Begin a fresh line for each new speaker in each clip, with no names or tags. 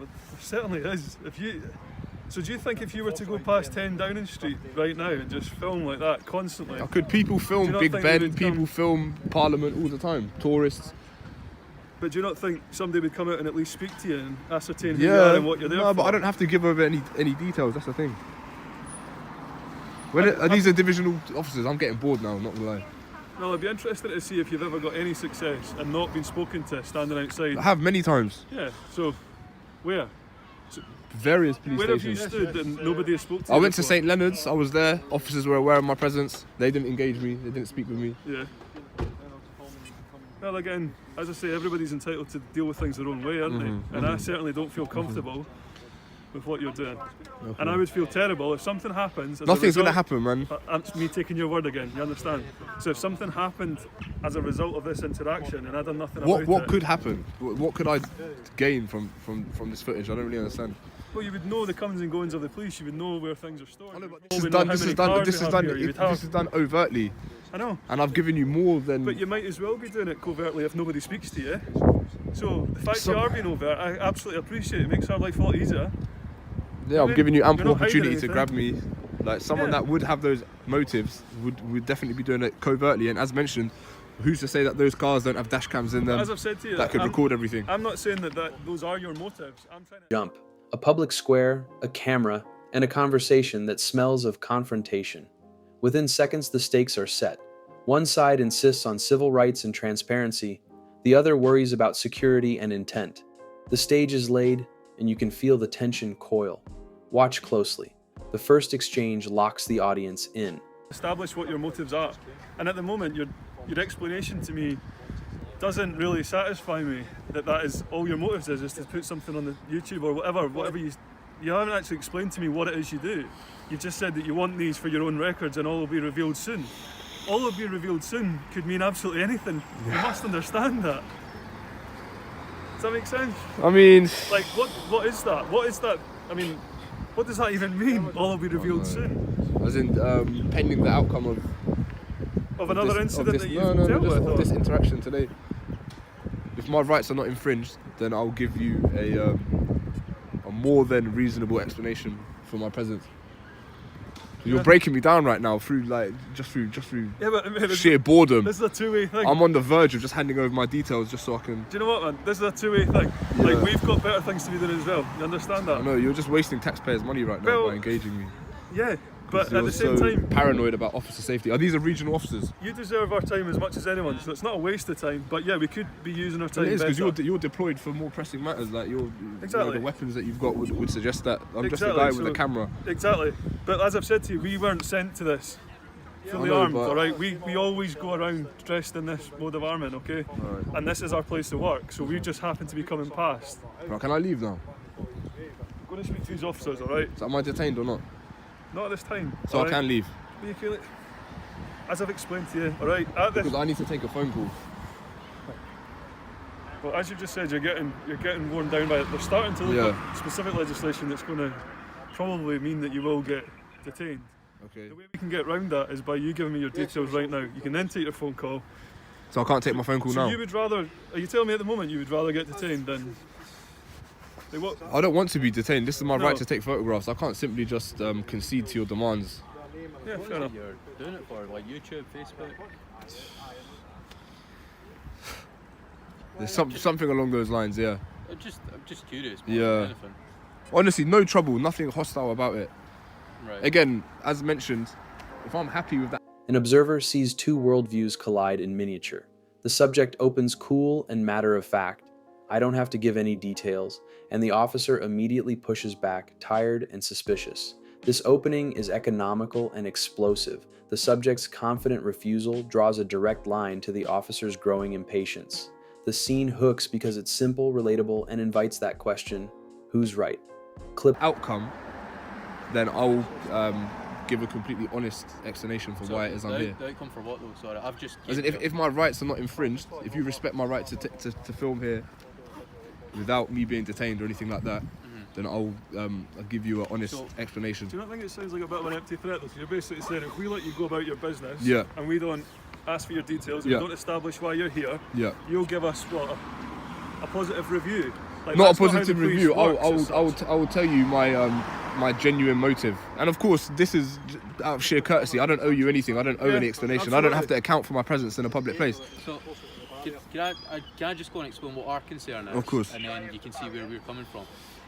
there certainly is. So do you think if you were to go past 10 Downing Street right now and just film like that constantly?
Could people film Big Ben? People film Parliament all the time. Tourists.
But do you not think somebody would come out and at least speak to you and ascertain who you are and what you're there for?
No, but I don't have to give over any details. That's the thing. These are divisional officers. I'm getting bored now. I'm not gonna lie.
No, I'd be interested to see if you've ever got any success and not been spoken to standing outside.
I have many times.
Yeah. So, where?
Various police
Where have
stations.
you stood and nobody has spoken to you?
I went to
before?
St Leonard's. I was there. Officers were aware of my presence. They didn't engage me. They didn't speak with me.
Yeah. Well, again, as I say, everybody's entitled to deal with things their own way, aren't they? And I certainly don't feel comfortable with what you're doing. Okay. And I would feel terrible if something happens.
Nothing's going to happen, man.
That's me taking your word again, you understand? So if something happened as a result of this interaction and I done nothing about it...
What could happen? What could I gain from this footage? I don't really understand.
Well, you would know the comings and goings of the police, you would know where things are stored.
This is done overtly.
I know.
And I've given you more than...
But you might as well be doing it covertly if nobody speaks to you. So the fact you are being overt, I absolutely appreciate it. It makes our life a lot easier.
Yeah, I'm giving you ample opportunity to grab me. Like someone that would have those motives would definitely be doing it covertly. And as mentioned, who's to say that those cars don't have dash cams in them?
As I've said to you,
that could record everything.
I'm not saying that those are your motives. I'm trying to...
Jump. A public square, a camera, and a conversation that smells of confrontation. Within seconds, the stakes are set. One side insists on civil rights and transparency. The other worries about security and intent. The stage is laid, and you can feel the tension coil. Watch closely. The first exchange locks the audience in.
Establish what your motives are. And at the moment, your explanation to me doesn't really satisfy me that is all your motives is to put something on the YouTube or whatever you haven't actually explained to me what it is you do. You've just said that you want these for your own records and all will be revealed soon. All will be revealed soon could mean absolutely anything. You must understand that. Does that make sense?
I mean...
Like, what is that? What is that? I mean, what does that even mean? All will be revealed soon.
As in, pending the outcome
of another incident that you've dealt with?
Of this interaction today. If my rights are not infringed, then I'll give you a more than reasonable explanation for my presence. You're breaking me down right now through just through sheer boredom.
This is a two-way thing.
I'm on the verge of just handing over my details just so I can...
Do you know what, man? This is a two-way thing. Yeah. Like, we've got better things to be doing as well. You understand that?
I know, you're just wasting taxpayers' money right now by engaging me.
Yeah, but at the same time...
paranoid about officer safety. Are these regional officers?
You deserve our time as much as anyone, so it's not a waste of time. But yeah, we could be using our time better.
It is, because you're deployed for more pressing matters. Like the weapons that you've got would suggest that I'm just a guy with a camera.
Exactly. But as I've said to you, we weren't sent to this fully armed, alright? We always go around dressed in this mode of arming, okay?
Right.
And this is our place to work, so we just happen to be coming past.
Right, can I leave now?
I'm going to speak to these officers, alright?
So am I detained or not?
Not at this time.
So I can leave?
As I've explained to you, alright?
Because I need to take a phone call.
Well, as you just said, you're getting worn down by it. They're starting to look at specific legislation that's going to probably mean that you will get detained.
Okay.
The way we can get around that is by you giving me your details right now. You can then take your phone call.
So I can't take my phone call now?
So you would rather... Are you telling me at the moment you would rather get detained than...
I don't want to be detained. This is my right to take photographs. I can't simply just concede to your demands.
Yeah, fair enough.
You're doing it for, like YouTube, Facebook?
There's something along those lines, yeah.
I'm just curious.
Yeah. Honestly, no trouble, nothing hostile about it.
Right.
Again, as mentioned, if I'm happy with that...
An observer sees two worldviews collide in miniature. The subject opens cool and matter of fact. I don't have to give any details, and the officer immediately pushes back, tired and suspicious. This opening is economical and explosive. The subject's confident refusal draws a direct line to the officer's growing impatience. The scene hooks because it's simple, relatable, and invites that question, who's right? Clip
outcome, then I'll give a completely honest explanation for why it is I'm here.
The outcome for what though? Sorry, I've just...
As in, if my rights are not infringed, if you respect my right to film here without me being detained or anything like that, then I'll give you an honest explanation.
Do you not think it sounds like a bit of an empty threat though? So you're basically saying if we let you go about your business and we don't ask for your details and we don't establish why you're here, you'll give us what, a positive review? Like,
not a
that's how
positive
the police
review.
works as such.
I will tell you my genuine motive. And of course, this is out of sheer courtesy. I don't owe you anything. I don't owe
Yeah,
any explanation. I don't have
absolutely.
to account for my presence in a public place.
So, can I just go and explain what our concern is?
Of course.
And then you can see where we're coming from.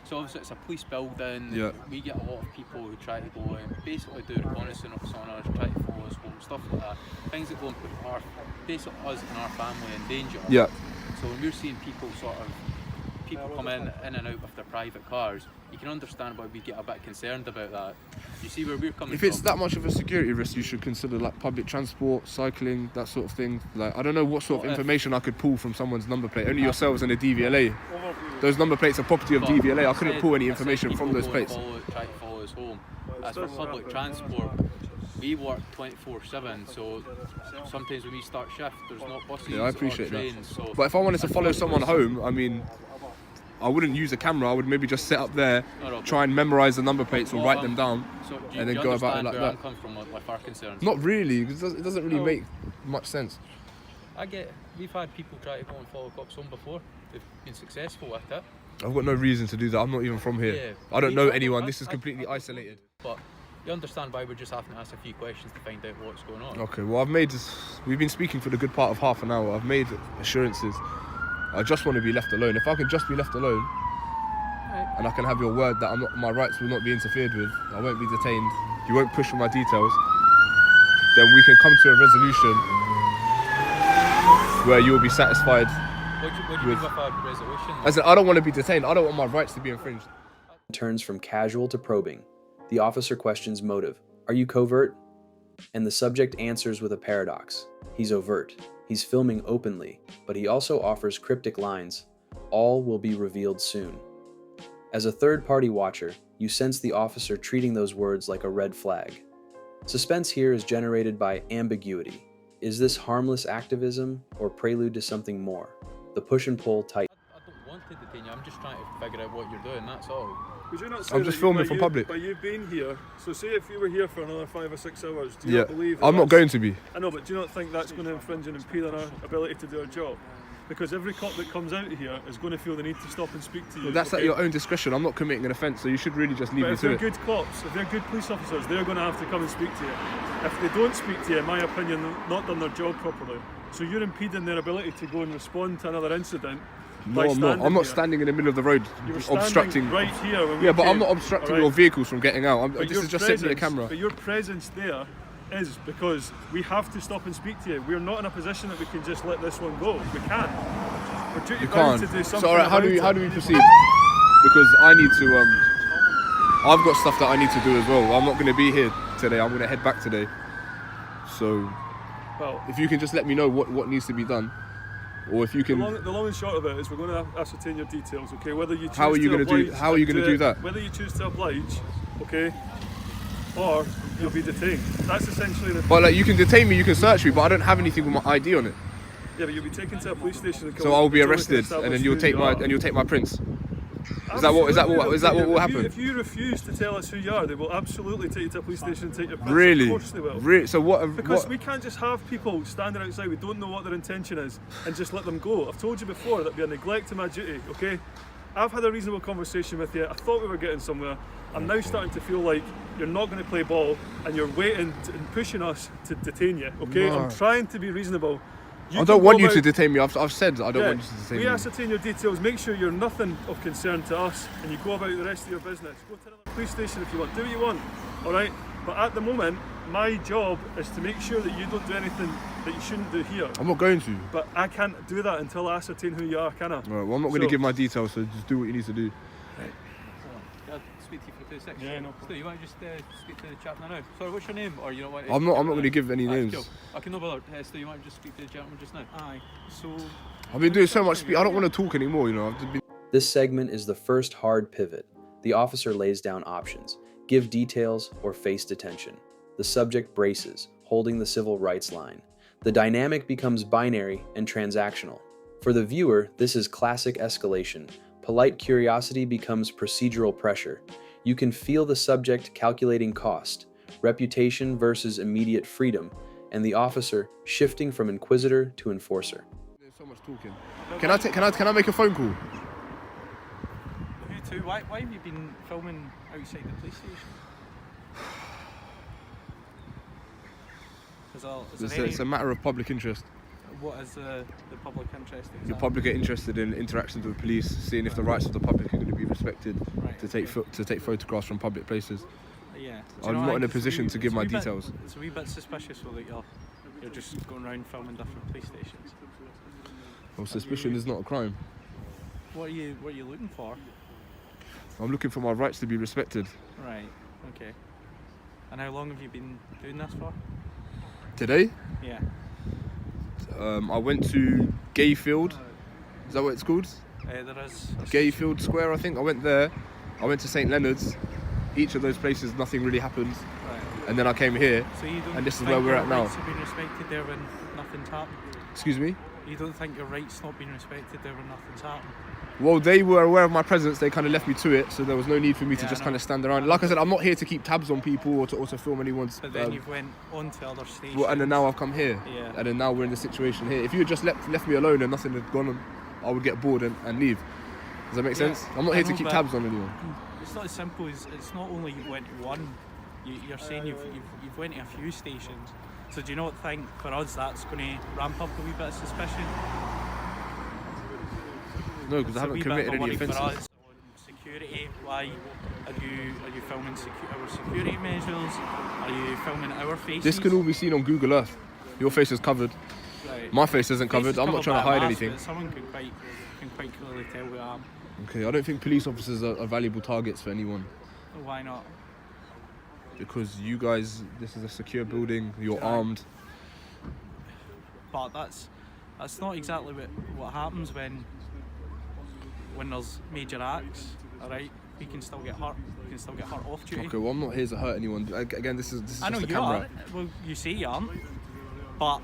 So obviously it's a police building.
Yeah.
We get a lot of people who try to go and basically do reconnaissance on us, try to follow us home, stuff like that. Things that go and put basically us and our family in danger.
Yeah.
So when we're seeing people come in and out of their private cars, you can understand why we get a bit concerned about that. You see where we're coming
If
from?
it's that much of a security risk, you should consider like public transport, cycling, that sort of thing. Like I don't know what sort of information I could pull from someone's number plate. Only yourselves and a DVLA. Those number plates are property of
But
DVLA. I couldn't pull any
I said
information from
people
those
go and
plates.
try to follow us home. As for public transport, we work 24/7, so sometimes when we start shift, there's not buses
Yeah, I appreciate
or trains.
that.
So
But if I wanted to follow someone home, I mean, I wouldn't use a camera. I would maybe just sit up there, try and memorize the number plates or write them down,
so
and then go about it like
where
that.
I'm coming from with our concerns?
Not really, because it doesn't really
No.
make much sense.
We've had people try to go and follow cops home before. They've been successful with it.
I've got no reason to do that. I'm not even from here.
Yeah.
I don't know anyone. This is completely isolated.
But you understand why we're just having to ask a few questions to find out what's going on.
Okay, well, we've been speaking for the good part of half an hour. I've made assurances. I just want to be left alone. If I can just be left alone,
Right.
and I can have your word that my rights will not be interfered with, I won't be detained, you won't push for my details, then we can come to a resolution where you'll be satisfied.
What do you mean with a resolution?
As in, I don't want to be detained. I don't want my rights to be infringed.
Turns from casual to probing. The officer questions motive. Are you covert? And the subject answers with a paradox. He's overt. He's filming openly, but he also offers cryptic lines. All will be revealed soon. As a third-party watcher, you sense the officer treating those words like a red flag. Suspense here is generated by ambiguity. Is this harmless activism or prelude to something more? The push and pull tight.
I don't want to detain you. I'm just trying to figure out what you're doing. That's all.
Would you not say
I'm
that
just filming
by
for
you-
public.
By you being here, so say if you were here for another 5 or 6 hours, do you
Yeah,
not believe that
I'm not
that's-
going to be.
I know, but do you not think that's going to infringe and impede on our ability to do our job? Because every cop that comes out here is going to feel the need to stop and speak to you.
Well, that's
okay?
at your own discretion. I'm not committing an offence, so you should really just leave
But
me
if
to
they're
it.
good cops, if they're good police officers, they're going to have to come and speak to you. If they don't speak to you, in my opinion, they've not done their job properly. So you're impeding their ability to go and respond to another incident.
No,
by
I'm not.
standing
I'm not
here.
standing in the middle of the road
You were standing
obstructing.
right here when we
Yeah, but I'm
came,
not obstructing
alright?
your vehicles from getting out.
But
This
your
is just simply a
presence-
camera.
But your presence there is because we have to stop and speak to you. We're not in a position that we can just let this one go. We can't. We're duty
You
bound
can't.
to do something
So, alright, how do
about
we
it.
proceed? Because I need to. I've got stuff that I need to do as well. I'm not going to be here today. I'm going to head back today. So,
Well,
if you can just let me know what needs to be done, or if you
the
can.
long and short of it is we're going to ascertain your details, okay? Whether you choose
How are you
to
gonna do-
oblige
how are you
and
gonna do that?
Whether you choose to oblige, okay, or you'll be detained. That's essentially the.
But like, you can detain me, you can search me, but I don't have anything with my ID on it.
Yeah, but you'll be taken to a police station. And
So I'll be
until we can
arrested, and
establish
then you'll
who
take
you
my
are.
prints. Is that what will happen?
If you refuse to tell us who you are, they will absolutely take you to a police station and take your prints.
Really?
Of course they will.
Really? So what?
Because
what?
we can't just have people standing outside, we don't know what their intention is, and just let them go. I've told you before that'd be a neglect to my duty, okay? I've had a reasonable conversation with you. I thought we were getting somewhere. I'm now starting to feel like you're not going to play ball and you're waiting and pushing us to detain you, okay?
No.
I'm trying to be reasonable.
I don't want you to detain me. I've said I don't want you to detain
we
me.
ascertain your details, make sure you're nothing of concern to us, and you go about the rest of your business. Go to another police station if you want, do what you want, alright? But at the moment, my job is to make sure that you don't do anything that you shouldn't do here.
I'm not going to.
But I can't do that until I ascertain who you are, can I?
Right, well, I'm not going to
So-
give my details, so just do what you need to do.
I'll speak to you for 2 seconds.
Yeah, I know.
Stu, you want to just speak to the chap now? Sorry, what's your name? Or you don't want to
I'm not going to give any
Alright,
names.
cool. Okay, no bother. Stu, you want to just speak to the gentleman just now?
Aye. So
I've been doing so much speech. I don't want to talk anymore. You know. I've just been.
This segment is the first hard pivot. The officer lays down options: give details or face detention. The subject braces, holding the civil rights line. The dynamic becomes binary and transactional. For the viewer, this is classic escalation. Polite curiosity becomes procedural pressure. You can feel the subject calculating cost, reputation versus immediate freedom, and the officer shifting from inquisitor to enforcer.
There's so much talking. Can I make a phone call?
too. Why have you been filming outside the police station?
It's a matter of public interest.
What is the public interest exactly?
The public are interested in interactions with police, seeing if the rights of the public are going to be respected,
Right,
to take photographs from public places.
Yeah.
I'm not in a position to give my details.
It's a wee bit suspicious though that you're just going around filming different police stations.
Well, suspicion is not a crime.
What are you looking for?
I'm looking for my rights to be respected.
Right. Okay. And how long have you been doing this for?
Today,
Yeah.
I went to Gayfield. Is that what it's called?
There is.
Gayfield Square, I think. I went there. I went to St Leonard's. Each of those places, nothing really happened.
Right.
And then I came here,
So you don't
and this is
think
where we're
your
at now.
rights have been respected there when nothing's happened?
Excuse me?
You don't think your rights not being respected there when nothing's happened?
Well, they were aware of my presence. They kind of left me to it, so there was no need for me to
Yeah,
just
I
kind
know.
of stand around. Like I said, I'm not here to keep tabs on people or to film anyone's.
But then you've went on to other stations.
Well, and then now I've come here,
Yeah.
and then now we're in the situation here. If you had just left me alone and nothing had gone on, I would get bored and leave. Does that make
Yeah,
sense? I'm not
I
here to
know,
keep
but
tabs on anyone.
It's not as simple as it's not only you went to one. You're saying you've went to a few stations. So do you not think for us that's going to ramp up a wee bit of suspicion?
No, because I
It's a
haven't
wee bit
committed
of a
any
worry for
offences.
us on security. Why are you filming our security measures? Are you filming our faces?
This can all be seen on Google Earth. Your face is covered.
Right.
My face isn't
Face
covered.
is
I'm not
covered
trying to
by a
hide
mask,
anything.
but someone can quite clearly tell who I am.
Okay, I don't think police officers are valuable targets for anyone.
Why not?
Because you guys, this is a secure building, you're
Right.
armed.
But that's not exactly what happens when there's major acts. All right, we can still get hurt. We can still get hurt off duty.
Okay, well I'm not here to hurt anyone. Again, this is
I know
just a
you
camera.
are. Well, you say you aren't, but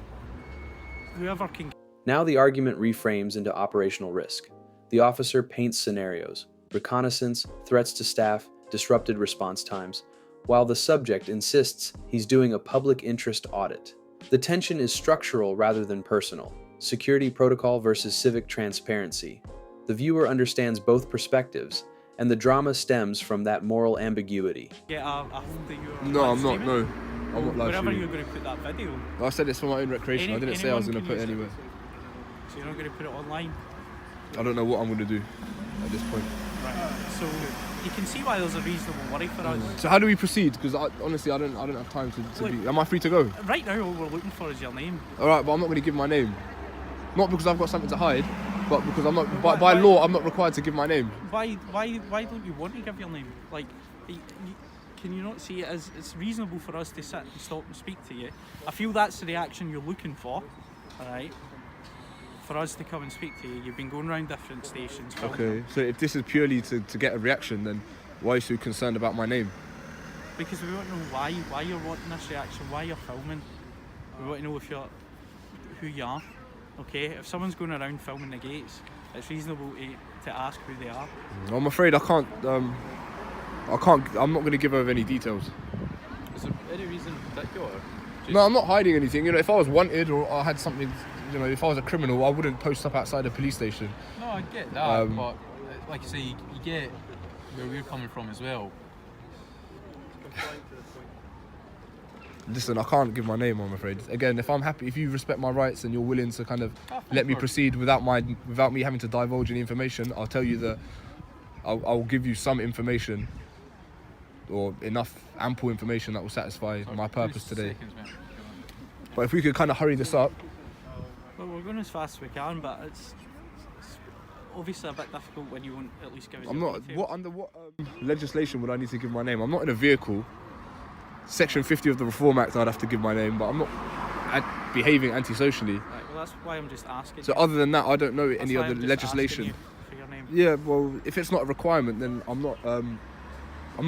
whoever can.
Now the argument reframes into operational risk. The officer paints scenarios: reconnaissance, threats to staff, disrupted response times, while the subject insists he's doing a public interest audit. The tension is structural rather than personal. Security protocol versus civic transparency. The viewer understands both perspectives, and the drama stems from that moral ambiguity.
Get a hold that you're.
No, I'm not.
streaming?
No, I'm not live
Wherever
streaming.
you're going to put that video,
I said it's for my own recreation. I didn't say I was going
anyone
to put it
can use
anywhere.
so you're not going to put it online.
I don't know what I'm going to do at this point.
Right. So you can see why there's a reasonable worry for us.
So how do we proceed? Because honestly, I don't have time to
Look,
be. Am I free to go?
Right now, all we're looking for is your name.
All right, but I'm not going to give my name. Not because I've got something to hide, but because I'm not.
Why-
By
why-
law, I'm not required to give my name.
Why don't you want to give your name? Like, can you not see it as it's reasonable for us to sit and stop and speak to you? I feel that's the reaction you're looking for, all right? For us to come and speak to you, you've been going around different stations. filming.
Okay, so if this is purely to get a reaction, then why are you so concerned about my name?
Because we want to know why you're wanting this reaction, why you're filming. We want to know who you are. Okay, if someone's going around filming the gates, it's reasonable to ask who they are.
I'm afraid I can't. I'm not going to give over any details.
Is there any reason in particular?
No, I'm not hiding anything. You know, if I was wanted or I had something, you know, if I was a criminal, I wouldn't post up outside a police station.
No, I get that, but like you say, you get where we're coming from as well.
Listen, I can't give my name, I'm afraid. Again, if I'm happy, if you respect my rights and you're willing to kind of let me proceed without me having to divulge any information, I'll tell you that I'll give you some information or enough ample information that will satisfy my purpose today.
Seconds, mate.
But if we could kind of hurry this up.
Well, we're going as fast as we can, but it's obviously a bit difficult when you won't at least give us
I'm
your
not.
details.
Under what legislation would I need to give my name? I'm not in a vehicle. Section 50 of the Reform Act, I'd have to give my name, but I'm not behaving antisocially.
Right, well, that's why I'm just asking.
So
you.
other than that, I don't know
That's
any
why
other
I'm just
legislation.
asking you for your name.
Yeah, well, if it's not a requirement, then I'm not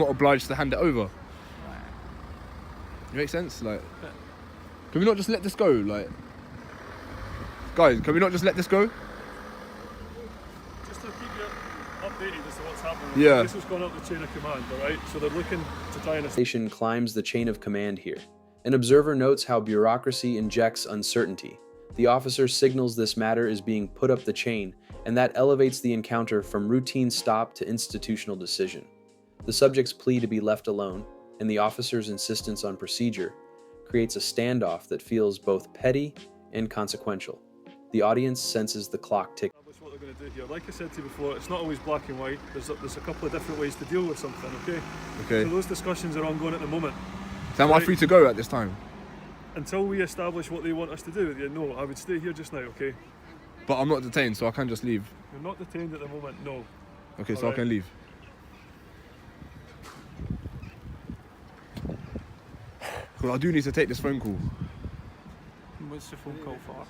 obliged to hand it over.
Right.
It makes sense. Like,
But-
can we not just let this go? Like, guys, can we not just let this go?
Just to keep you updated as to what's happening.
Yeah.
This has gone up the chain of command, alright? So they're looking to try and
Station climbs the chain of command here. An observer notes how bureaucracy injects uncertainty. The officer signals this matter is being put up the chain and that elevates the encounter from routine stop to institutional decision. The subject's plea to be left alone, and the officer's insistence on procedure, creates a standoff that feels both petty and consequential. The audience senses the clock tick.
That's what they're going to do here. Like I said to you before, it's not always black and white. There's a couple of different ways to deal with something, okay?
Okay.
So those discussions are ongoing at the moment.
So am I free to go at this time?
Until we establish what they want us to do with you, no, I would stay here just now, okay?
But I'm not detained, so I can just leave.
You're not detained at the moment, no.
Okay, so
Alright.
I can leave. Well, I do need to take this phone call.
What's the phone call for?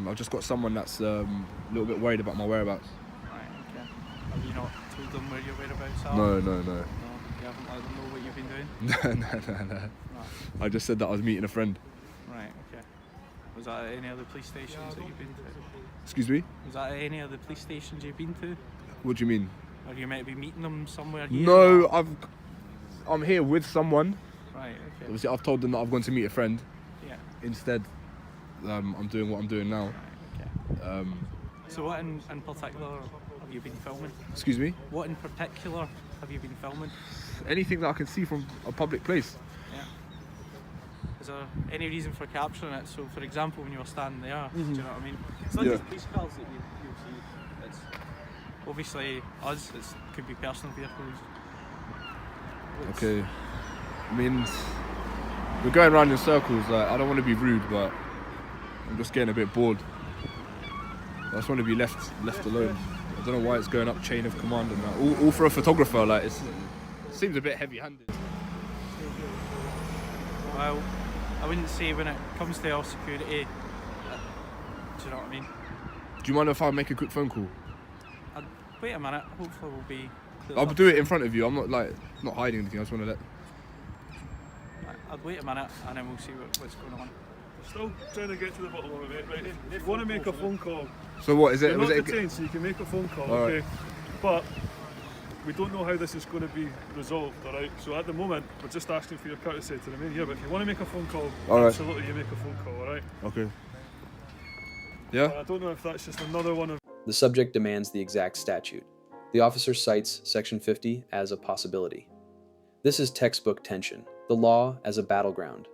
I've just got someone that's a little bit worried about my whereabouts.
Right, okay. Have you not told them where your whereabouts are?
No.
No, you haven't let them know what you've been doing?
No.
No.
I just said that I was meeting a friend.
Right, okay. Was that at any other police stations that you've been to?
Excuse me?
Was that at any other police stations you've been to?
What do you mean?
Or you might be meeting them somewhere here?
No, I'm here with someone.
Right, okay.
Obviously, I've told them that I've gone to meet a friend.
Yeah.
Instead, I'm doing what I'm doing now.
Right, okay. So what in particular have you been filming?
Excuse me?
What in particular have you been filming?
Anything that I can see from a public place.
Yeah. Is there any reason for capturing it? So, for example, when you were standing there, do you know what I mean? It's not
Yeah.
just police cars that you'll see. It's obviously us. It could be personal vehicles.
Okay. I mean, we're going around in circles. Like, I don't want to be rude, but I'm just getting a bit bored. I just want to be left alone. I don't know why it's going up chain of command and that. All for a photographer. Like, it seems a bit heavy-handed.
Well, I wouldn't say when it comes to our security. Do you know what I mean?
Do you mind if I make a quick phone call?
Wait a minute. Hopefully, we'll be.
I'll do it in front of you. I'm not not hiding anything. I just want to let.
I'd wait a minute and then we'll see what's going on.
Still trying to get to the bottom of it, mate. Right? If you want to make a phone call,
So what is it?
you're
Was
not
it?
detained, so you can make a phone call,
All right.
okay? But we don't know how this is going to be resolved, all right? So at the moment, we're just asking for your courtesy to remain here. But if you want to make a phone call,
All right.
absolutely, you make a phone call, all right?
Okay. Yeah.
I don't know if that's just another one of.
The subject demands the exact statute. The officer cites Section 50 as a possibility. This is textbook tension, the law as a battleground.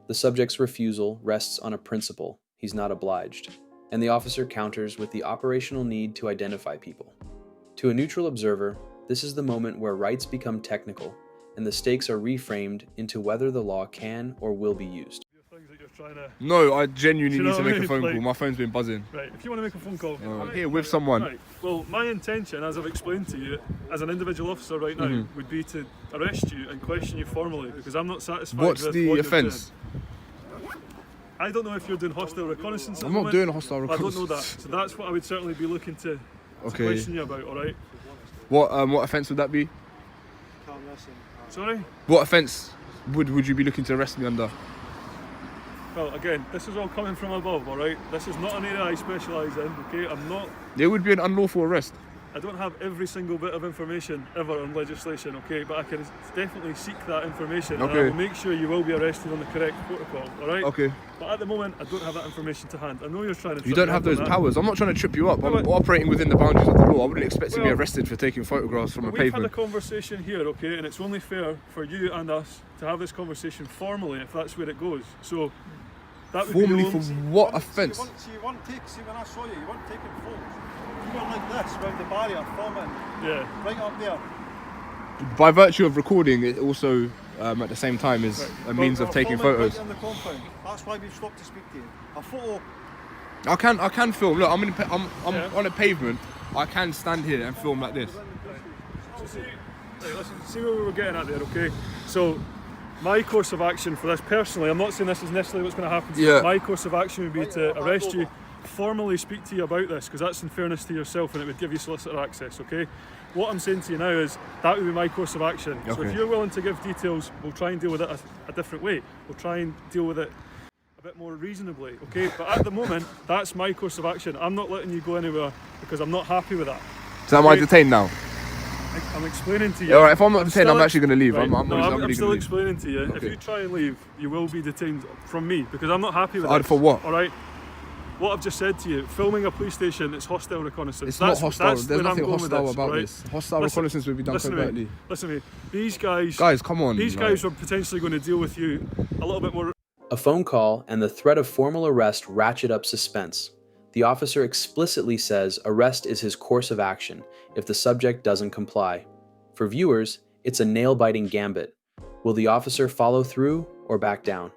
The subject's refusal rests on a principle: he's not obliged, and the officer counters with the operational need to identify people. To a neutral observer, this is the moment where rights become technical, and the stakes are reframed into whether the law can or will be used.
Things that you're trying to.
No, I genuinely
Do you know
need to
what I
make a
mean?
phone
Like-
call. My phone's been buzzing.
Right, if you want to make a phone call,
I'm here with someone.
Right. Well, my intention, as I've explained to you, as an individual officer right now, would be to arrest you and question you formally because I'm not satisfied
What's
with
the
what you're
offence?
doing. I don't know if you're doing hostile reconnaissance. at
I'm
the
not
moment.
doing a hostile
I don't know
reconnaissance.
that. So that's what I would certainly be looking to
Okay.
question you about, alright?
What offence would that be?
Sorry?
What offence would you be looking to arrest me under?
Well, again, this is all coming from above, alright? This is not an area I specialise in, okay?
It would be an unlawful arrest.
I don't have every single bit of information ever on legislation, okay? But I can definitely seek that information and I
Okay.
will make sure you will be arrested on the correct protocol, alright?
Okay.
But at the moment, I don't have that information to hand. I know you're trying to.
You
trip
don't
me
have
up on
those
that.
powers. I'm not trying to trip you up.
No,
I'm
but-
operating within the boundaries of the law. I wouldn't expect to be
Well-
arrested for taking photographs from a
We've had a
pavement.
conversation here, okay? And it's only fair for you and us to have this conversation formally if that's where it goes. So that would
Formally
be
for
the
what offence?
See, you weren't when I saw you, you weren't taking photos. You were like this, round the barrier, filming,
yeah.
right up there.
By virtue of recording, it also at the same time is
Right.
a means of
We're
taking
filming
photos.
Right in the compound. That's why we've stopped to speak to you. A photo.
I can film. Look, I'm
Yeah.
on a pavement. I can stand here and film like this.
So see, right, listen, see where we were getting at there, okay? So my course of action for this personally, I'm not saying this is necessarily what's going to happen to you.
Yeah.
My course of action would be to arrest you, formally speak to you about this, because that's in fairness to yourself and it would give you solicitor access, okay? What I'm saying to you now is that would be my course of action. So if
Okay.
you're willing to give details, we'll try and deal with it a different way. We'll try and deal with it a bit more reasonably, okay? But at the moment, that's my course of action. I'm not letting you go anywhere because I'm not happy with that.
So am I
Okay.
detained now?
I'm explaining to you.
Yeah, all right. If I'm not detained,
still
I'm actually going to leave.
Right,
I'm
no,
really
I'm still
going to leave.
explaining to you. If
Okay.
you try and leave, you will be detained from me because I'm not happy with
For
this.
what?
All right. what I've just said to you, filming a police station, it's hostile reconnaissance.
It's not hostile.
That's
There's
where I'm
nothing
going with
hostile
this,
about
right?
this. Hostile reconnaissance would be done covertly.
Listen to me. These guys,
Come on.
These guys are potentially going to deal with you a little bit more.
A phone call and the threat of formal arrest ratchet up suspense. The officer explicitly says arrest is his course of action if the subject doesn't comply. For viewers, it's a nail-biting gambit. Will the officer follow through or back down?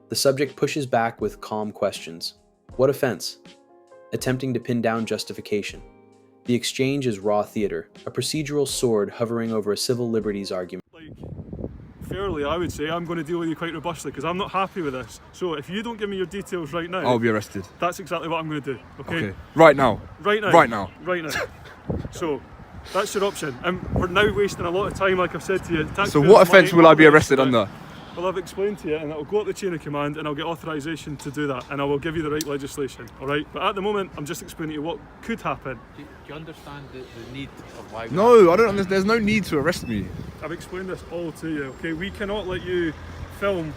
The subject pushes back with calm questions. What offense? Attempting to pin down justification. The exchange is raw theater, a procedural sword hovering over a civil liberties argument.
Like, fairly, I would say I'm going to deal with you quite robustly because I'm not happy with this. So if you don't give me your details right now,
I'll be arrested.
That's exactly what I'm going to do. Okay.
Right now.
Right now.
Right now.
Right now. So that's your option. And we're now wasting a lot of time, like I've said to you.
So what offence will I be arrested under?
Well, I've explained to you, and it'll go up the chain of command, and I'll get authorisation to do that, and I will give you the right legislation, all right? But at the moment, I'm just explaining to you what could happen.
Do you understand the need of why?
No, I don't understand. There's no need to arrest me.
I've explained this all to you, okay? We cannot let you film,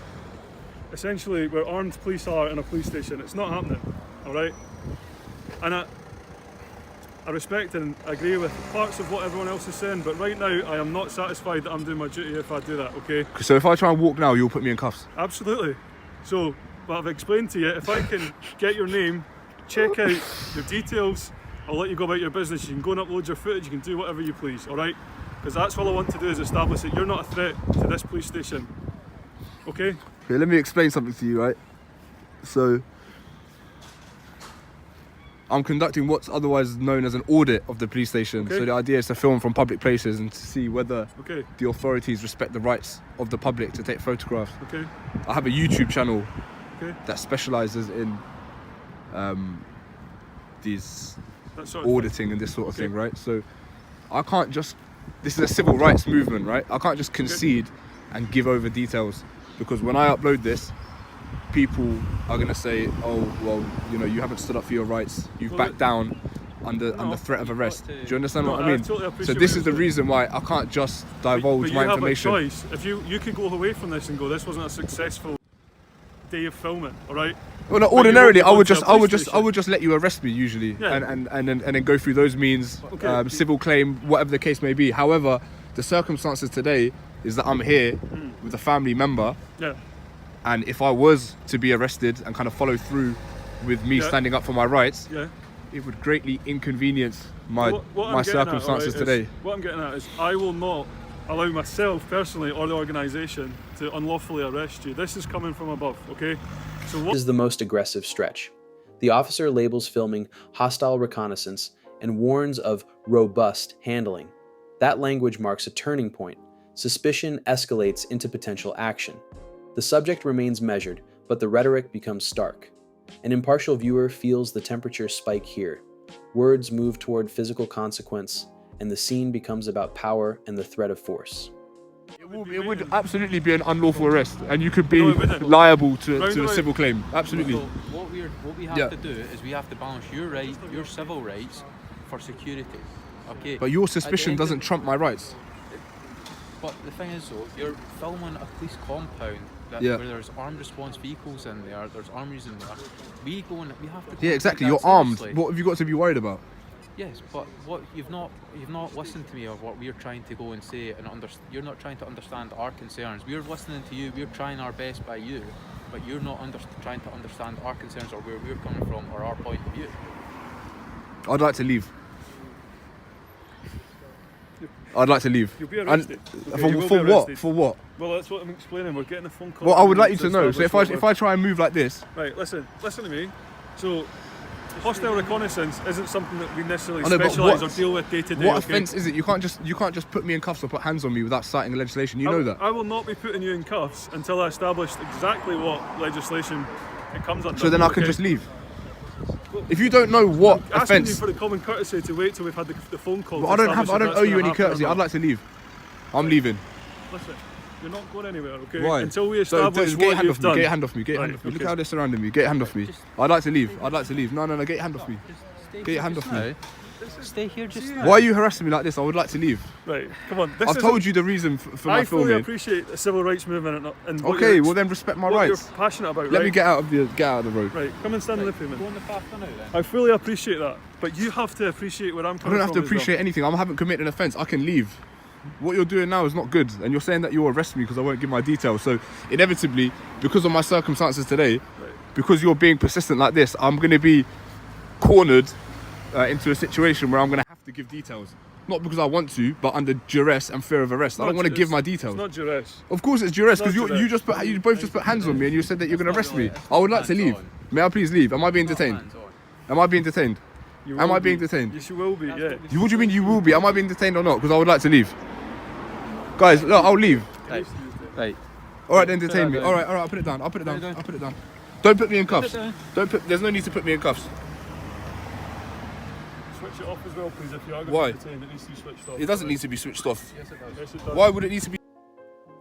essentially, where armed police are in a police station. It's not happening, all right? And I respect and agree with parts of what everyone else is saying, but right now I am not satisfied that I'm doing my duty if I do that, okay?
So if I try and walk now, you'll put me in cuffs?
Absolutely. So, but I've explained to you, if I can get your name, check out your details, I'll let you go about your business. You can go and upload your footage, you can do whatever you please, alright? Because that's all I want to do is establish that you're not a threat to this police station, okay?
Okay, let me explain something to you, right? So, I'm conducting what's otherwise known as an audit of the police station.
Okay.
So the idea is to film from public places and to see whether
Okay.
the authorities respect the rights of the public to take photographs.
Okay.
I have a YouTube channel
Okay.
that specialises in these
That sort of thing.
auditing and this sort of
Okay.
thing, right? So I can't just, this is a civil rights movement, right? I can't just concede and give over details, because when I upload this, people are going to say, oh, well, you know, you haven't stood up for your rights, you've
Well,
backed down under threat of
you've
arrest.
got to-
Do you understand what
No,
I mean?
I totally
So
appreciate
this
what
is the
you're
reason why I can't just divulge
But you
my
have
information.
a choice. If you could go away from this and go, this wasn't a successful day of filming, all right?
Well, no,
But you
ordinarily,
won't
I
go
would
to a
just, I would
police
just, I
station.
would just let you arrest me usually,
Yeah.
and then go through those means,
Okay.
civil claim, whatever the case may be. However, the circumstances today is that I'm here with a family member,
Yeah.
and if I was to be arrested and kind of follow through with me
Yeah.
standing up for my rights,
Yeah.
it would greatly inconvenience my
What
my
I'm getting at,
circumstances
alright, is-
today.
What I'm getting at is I will not allow myself personally or the organisation to unlawfully arrest you. This is coming from above, okay? So what?
Is the most aggressive stretch. The officer labels filming hostile reconnaissance and warns of robust handling. That language marks a turning point. Suspicion escalates into potential action. The subject remains measured, but the rhetoric becomes stark. An impartial viewer feels the temperature spike here. Words move toward physical consequence, and the scene becomes about power and the threat of force.
It would absolutely be an unlawful arrest, and you could be
No, it wouldn't.
liable to
Round
a
about-
civil claim. Absolutely.
So what we have
Yeah.
to do is we have to balance your civil rights for security. Okay.
But your
At the
suspicion
end of-
doesn't trump my rights.
But the thing is, though, you're filming a police compound
Yeah.
where there's armed response vehicles in there, there's armies in there. We have to. Go
Yeah,
and
exactly.
take
You're
that
armed.
seriously.
What have you got to be worried about?
Yes, but what you've not listened to me of what we're trying to go and say, and you're not trying to understand our concerns. We're listening to you. We're trying our best by you, but you're not trying to understand our concerns or where we're coming from or our point of view.
I'd like to leave. I'd like to leave.
You'll be arrested. Okay,
For,
you will
for
be
what?
arrested.
For what?
Well, that's what I'm explaining. We're getting a phone call.
Well, I would like you to know. So
establish
if
what
I try and move like this,
Right, listen to me. So, hostile reconnaissance isn't something that we necessarily
I know, but
specialise or
what-
deal with day to day.
what
okay?
offence is it? You can't just put me in cuffs or put hands on me without citing legislation. You know that.
I will not be putting you in cuffs until I establish exactly what legislation it comes under.
So then I can
okay?
just leave. If you don't know what
Asking you
offence,
for the common courtesy to wait till we've had the phone call.
well,
to
I don't
establish if
owe
that's
you
gonna
any
happen or
courtesy.
not.
I'd like to leave. I'm leaving.
Listen, you're not going anywhere, okay?
Why?
Until we
So
establish
get your
what
hand
you've
off me.
done.
Get your hand off me. Get your
Right,
hand off me. Look
okay.
how they're surrounding me. Get your hand off me. I'd like to leave. I'd like to leave. No, get your hand off me.
Just stay
Get your hand
just
off me.
now. Stay here just now.
Why are you harassing me like this? I would like to leave.
Right, come on. This
I've told you the reason for my
I fully
filming.
appreciate the civil rights movement and what
Okay,
you're,
well then respect my
what
rights.
you're passionate about.
Let
right?
me get out of the road.
Right, come and stand in the
Go
pavement.
on the path for now then.
I fully appreciate that, but you have to appreciate where I'm
I
coming
don't
from.
have to appreciate anything. I haven't committed an offence. I can leave. What you're doing now is not good, and you're saying that you'll arrest me because I won't give my details. So inevitably, because of my circumstances today, because you're being persistent like this, I'm going to be cornered into a situation where I'm going to have to give details. Not because I want to, but under duress and fear of arrest. I don't want to give my details.
It's not duress.
Of course it's duress, because
Not duress.
you both just put hands on me and you said that you're going to arrest me. I would like to leave. May I please leave? Am I being detained? Am I being detained?
You
Am
will
I being
be.
detained?
Yes, you will be, yeah.
What do you mean you will be? Am I being detained or not? Because I would like to leave. Guys, look, I'll leave.
Right.
All right, then detain
that
me.
down.
All right, I'll put it down. I'll put it down.
Put it down.
I'll put it down. Don't put me in cuffs.
down.
There's no need to put me in cuffs.
Switch it off as well, please, if you are going
Why?
to detain, it needs to be switched off.
It doesn't need to be switched off.
Yes, it does.
Why would it need to be?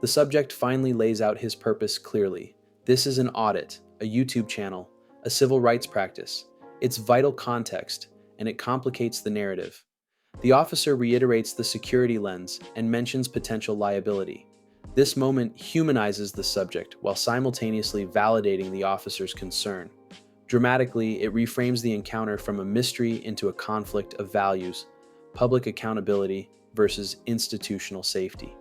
The subject finally lays out his purpose clearly. This is an audit, a YouTube channel, a civil rights practice. It's vital context, and it complicates the narrative. The officer reiterates the security lens and mentions potential liability. This moment humanizes the subject while simultaneously validating the officer's concern. Dramatically, it reframes the encounter from a mystery into a conflict of values, public accountability versus institutional safety.